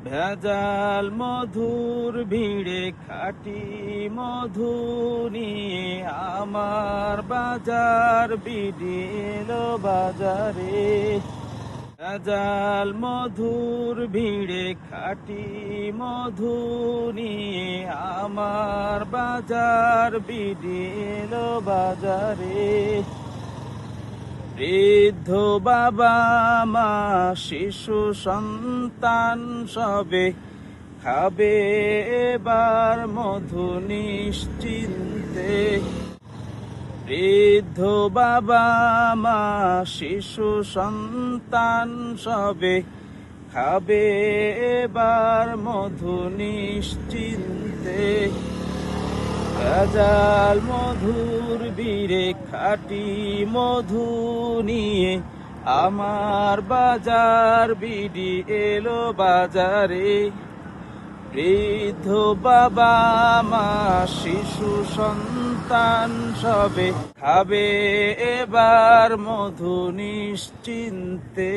ভেজাল মধুর ভিড়ে খাঁটি মধু নিয়ে আমার বাজার বিডি এলো বাজারে। ভেজাল মধুর ভিড়ে খাঁটি মধু নিয়ে আমার বাজার বিডি এলো বাজারে। বৃদ্ধ বাবা মা শিশু সন্তান সবে খাবে এবার মধু নিশ্চিন্তে। বৃদ্ধ বাবা মা শিশু সন্তান সবে খাবে এবার মধু নিশ্চিন্তে। ভেজাল মধুর বীরে খাঁটি মধু নিয়ে আমার বাজার বিডি এলো বাজারে। বৃদ্ধ বাবা মা শিশু সন্তান সবে খাবে এবার মধু নিশ্চিন্তে।